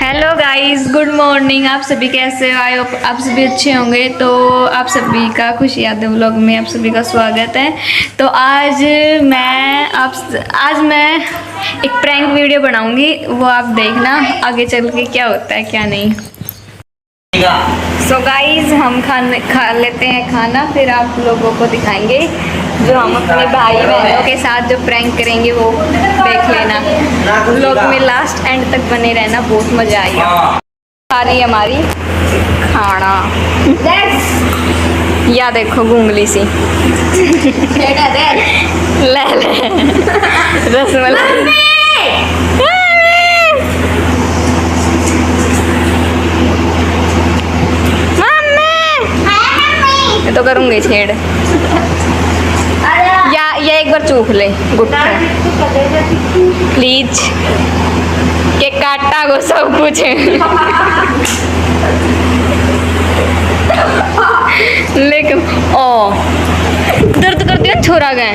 Hello guys, good morning. आप सभी कैसे हो? आई होप आप सभी अच्छे होंगे। तो आप सभी का खुशी यादें व्लॉग में आप सभी का स्वागत है। तो आज मैं एक प्रैंक वीडियो बनाऊंगी, वो आप देखना आगे चल के क्या होता है क्या नहीं। सो गाइस, हम खा लेते हैं खाना, फिर आप लोगों को दिखाएंगे जो हम अपने भाई बहनों के साथ जो प्रैंक करेंगे वो देख लेना। व्लॉग में लास्ट एंड तक बने रहना, बहुत मजा आएगा। आ रही है हमारी खाना, या देखो घूंगली सी ले रसमलाई। तो करूंगी छेड़, या एक बार चूक ले गुट्टा प्लीज के काटा को सब कुछ लेकिन ओ दर्द करती है, छोरा गए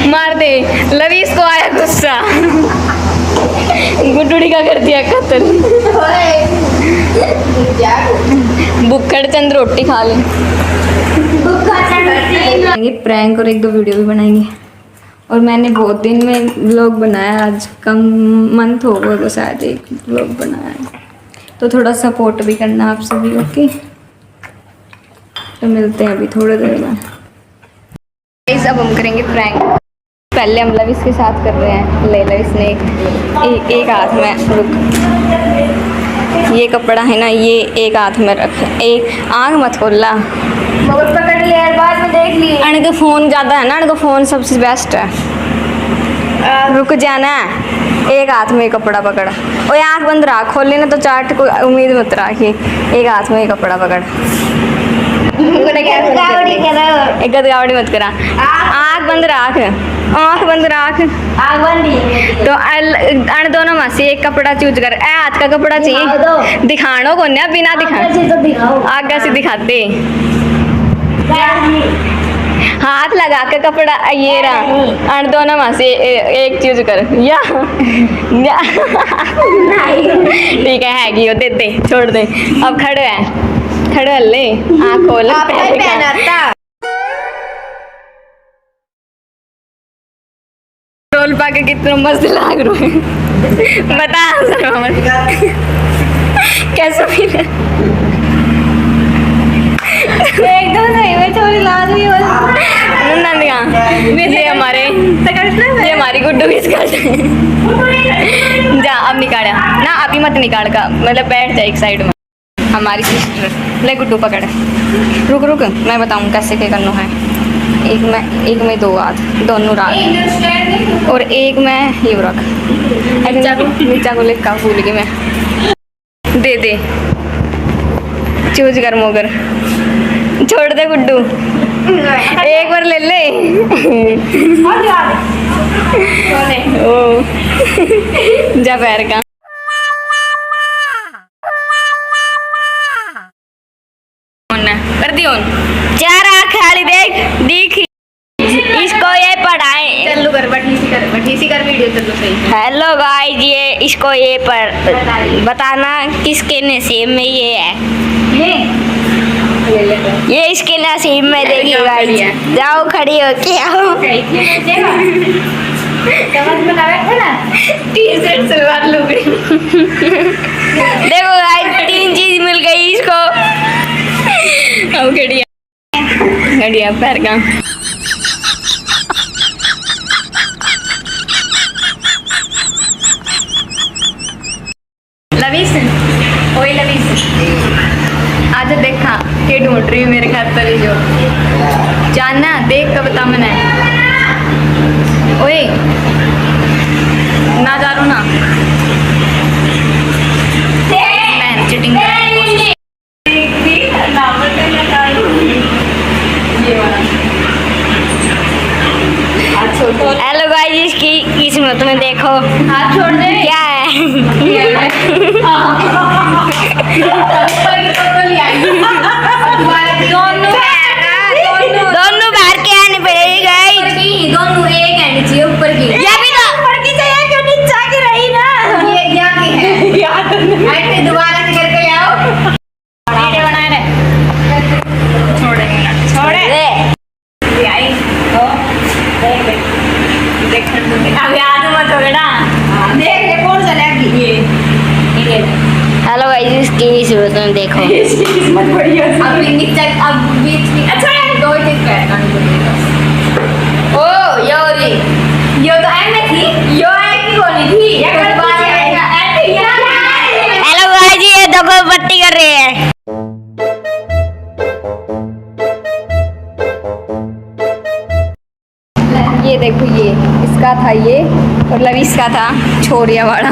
मार दे। लवीस को आया गुस्सा, गुड्डुड़ी का कर दिया कत्ल। बुक्कड़ चंद रोटी खा ले। प्रैंक और एक दो वीडियो भी बनाएंगे। और मैंने बहुत दिन में व्लॉग बनाया, आज कम मंथ हो गया तो शायद एक व्लॉग बनाया है। तो थोड़ा सपोर्ट भी करना आप सभी। ओके, तो मिलते हैं अभी थोड़ी देर में। अब हम करेंगे प्रैंक। पहले हम लविस के साथ कर रहे हैं। ले लविस ने एक हाथ में रुक, ये कपड़ा है ना, ये एक हाथ में रख, एक आँख मत खोलना, बहुत पकड़ लिया यार, बाद में देख लिए। अण का फ़ोन ज़्यादा है ना, अण का फ़ोन सबसे बेस्ट है। रुक जाना, एक हाथ में कपड़ा पकड़, और आँख बंद रख, खोल लेना तो चाट को उम्मीद मत रखी। एक हाथ में कपड़ा पकड़, एक गदगावड़ी मत करा, आँख बंद रख, आँख बंद रख, तो अण दोनों में से एक कपड़ा चूज कर। ए हाथ का कपड़ा चाहिए, दिखानो को ना, बिना दिखा आगे से दिखाते, हाथ लगा के कपड़ा ये रहा। अण दोनों में से एक चूज कर, या ठीक है दे दे, छोड़ दे। अब खड़े ले, आँख खोल, रोल पाके कितना मस्त लाग रहा है बता कैसा फील है? एकदम सही में छोरी लाग रही है। ये हमारी गुड्डू की जा, अब निकाला ना, अभी मत निकाल का, मतलब बैठ जाए एक साइड में। हमारी सिस्टर ले गुड्डू पकड़, रुक रुक मैं बताऊँ कैसे क्या करना है। एक में दो हाथ दोनों रख, और एक में ये रख, नीचा को लिखा भूल गई मैं, दे दे चूज कर मोगर, छोड़ दे गुड्डू, एक बार ले ले ओ जा पैर का कर दी चार खाली देख इसको ये पढ़ाए चलो कर बठी कर वीडियो चलो सही। हेलो गाइस, ये इसको ये पर बताना किसके नसीब में ये है, ये इसके नसीब में देगी गाइस। जाओ खड़ी हो के आओ, समझ में ना बैठे ना, टी-शर्ट सलवार लुगड़ी देखो गाइस, 3 चीज मिल गई इसको। अब घड़िया पैर का लवीस, ओए लवीस आज देखा के ढूंढ रही मेरे खातर जो जानना, देख के बता मैंने। ओए ना जानो ना, मैं चिटिंग हेलो गाइस, इसकी किस्मत में देखो, हाथ छोड़ दे, क्या है दोनों बाहर के आने पड़ेगी गाइस, दोनों एक आनी चाहिए ऊपर की, या भी तो ऊपर की चाहिए, क्यों नीचे की रही ना, ये अभी आलू मत हो ना। देख ले कौन सा लेगी ये हेलो गाइस, इसकी सूरत में देखो। किस्मत बढ़िया। अब नीचे अब बीच में अच्छा दो टिक बैठना ओ योरी यो तो एम में थी यो एक की गोली थी हेलो गाइस, ये देखो पट्टी कर रहे हैं। ये देखो ये इसका था ये और लवीस का था छोरिया वाला।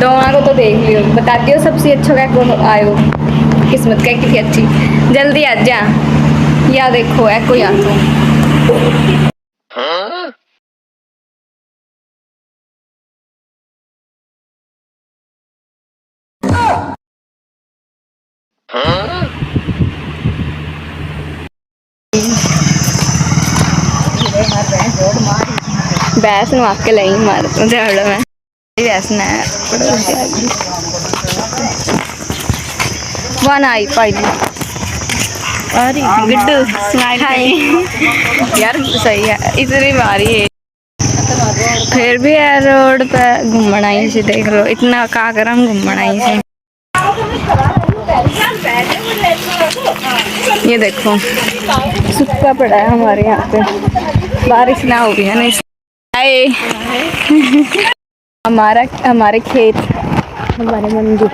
दोनों को तो देख लियो, बताती हो सबसे अच्छा क्या कौन आयो, किस्मत क्या की थी अच्छी। जल्दी आ जा या देखो है कोई आता बैस नु आके लई मार तो झगड़ा में बैस ना वन आई पाई अरे गुड्डू स्माइल यार सही है इतनी मारी है फिर भी यार रोड पे घूमना ही से देख लो इतना का करम घूमना ही से। ये देखो सूखा पड़ा है हमारे यहाँ पे, बारिश ना हो गई है ना। हमारे खेत हमारे मंदिर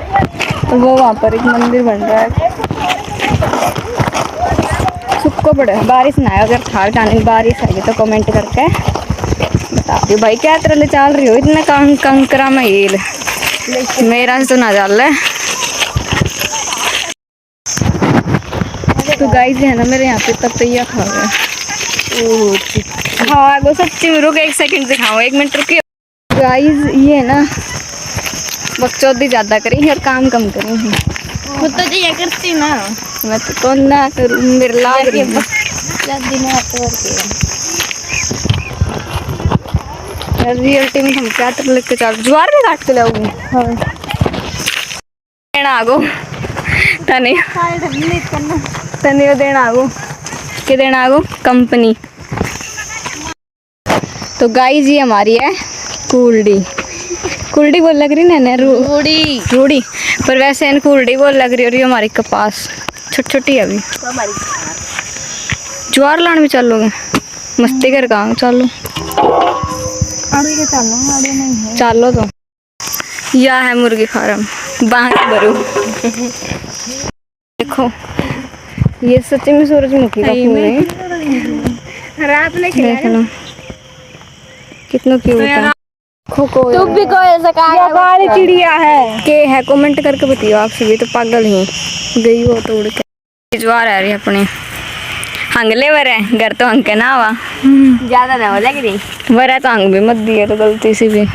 तो वो वहाँ पर एक मंदिर बन रहा है। सूखा पड़ा है बारिश ना है, अगर थार जाने बारिश आएगी तो कमेंट करके बता दियो भाई क्या तरह ले चल रही हो इतना कंकरा में हील मेरा से तो ना चल रहा है। तो गाइस है ना मेरे यहाँ पे पपैया खा गया। हाँ वो सच्ची में रुक एक सेकंड दिखाओ 1 मिनट रुकिए। गाइस ये ना बकचोदी ज्यादा करी और काम कम करी है। खुद तो ये करती ना, मैं तो ना करूँ मेरे लाग रही है दिन रियलिटी में हम क्या तरह लेके चल ज्वार भी काट के लाऊंगी। हाँ देना आगो तने देना आगो के देना आगो कंपनी। तो गाइस ये हमारी है कुल्डी बोल लग रही ना रूड़ी रूड़ी पर वैसे इन कुल्डी बोल लग रही और ये हमारी कपास छोटी छोटी है अभी। ज्वार लाने भी चलोगे मस्ती कर कहाँ चलो चलो तो यह है मुर्गी फार्म बाहर भरू। देखो ये सच्ची में सूरजमुखी का फूल है देख लो कितना क्यूट है। तू भी कोई ऐसा काली चिड़िया है के है कमेंट करके बताइए आप सभी तो पागल ही गई हो तो उड़ के। ज्वार आ रही है अपने हंगले वर है घर तो हंग ना हुआ ज्यादा ना हो लग रही वर तो हंग भी मत दिए तो गलती से भी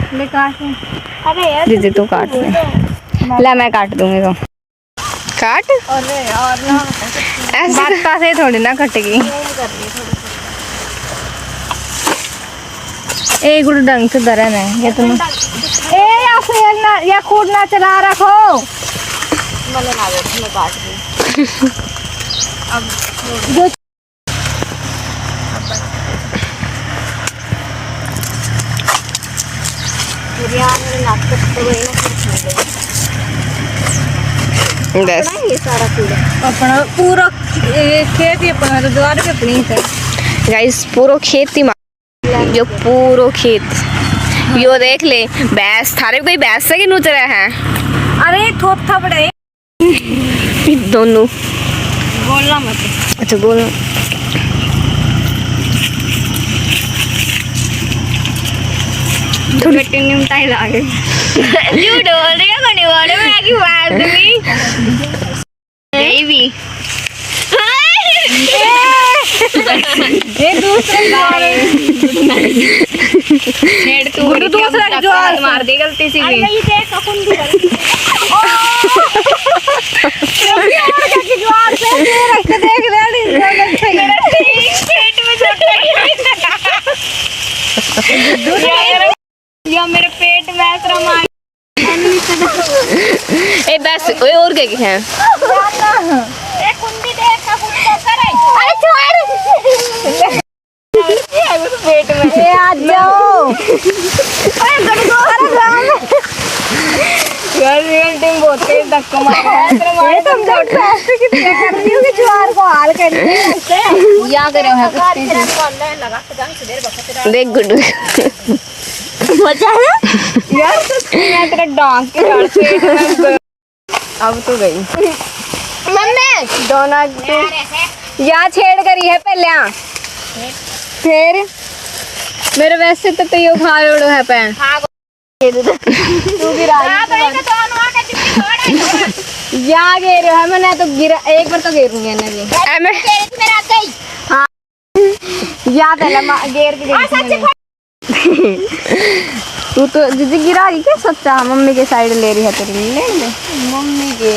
दीदी तू काट दे ला मैं काट दूंगी तो काट ऐसे बात से थोड़ी ना कटेगी। एक गुड़ ढंग से धरन है ये तुम ए या फेर ना या खूद ना चला रखो मैंने ना मैं काट दी अब जो ये सारा अपना पूरा खेत ही अपना तो ज्वार भी अपनी है गाइस पूरा खेत ही जो पूरा खेत यो देख ले भैंस थारे कोई भैंस से कि नूच रहा है। अरे थोथा बड़े दोनों बोलना मत अच्छा बोलना थोड़ी टिंग टाइल आ गई यू डोल रही है कोनी वाले में आके मार दूंगी बेबी ये दूसरा हेड तू दूसरा ज्वार मार दे गलती से भी ये देख अपन भी ज्वार से रख के देख ले पेट में छोटा या मेरे पेट में ऐसा मार ए बस ओए और क्या है ए कुंडी देख का कुंडी करे अरे छोड़ पेट में। ए आ जाओ। टीम बहुत तेज धक्का मार रहा है। ये तुम देख पैसे कितने कर रही हो कि ज्वार को हाल कर रही है ऐसे। या करे है देख गुड्डू मजा है यार मैं तेरा डांस के साथ पेट में अब तो गई मम्मी दोनों या छेड़ करी है पहले फिर मेरे वैसे तो यो खा रोड़ो है पैन तू गिरा या गिर है मैंने तो गिरा एक बार तो गिरूंगी ना जी हाँ या पहले गिर के तू तो दीदी गिरा रही क्या सच्चा मम्मी के साइड ले रही है तेरी ले ले मम्मी के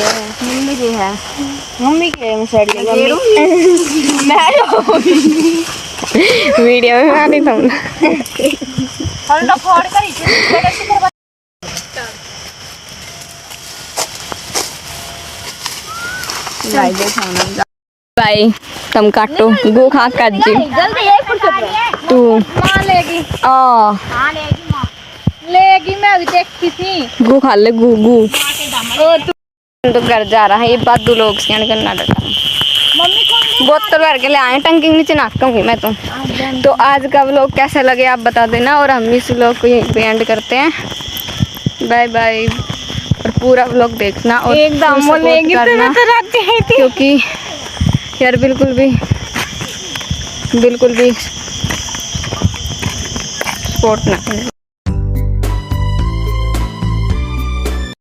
है मम्मी के साइड ले मैं वीडियो में आ रही तुम भाई तुम काटो गो खा कर जी जल्दी एक फुर्सत तू मां लेगी आ हां लेगी मां लेगी मैं अभी देखती थी। गो खा ले गो गो ओ तू तो घर जा रहा है ये बात दो लोग स्कैन करना डटा मम्मी कौन बोतल भर के ले आए टंकी के नीचे नाकूंगी मैं तो आज का व्लॉग कैसा लगे आप बता देना और हम इस व्लॉग को यहीं पे एंड करते हैं बाय बाय और पूरा व्लॉग देखना और एकदम support लेगी तो करना मैं तो रात ही थी। क्योंकि यार बिल्कुल भी सपोर्ट ना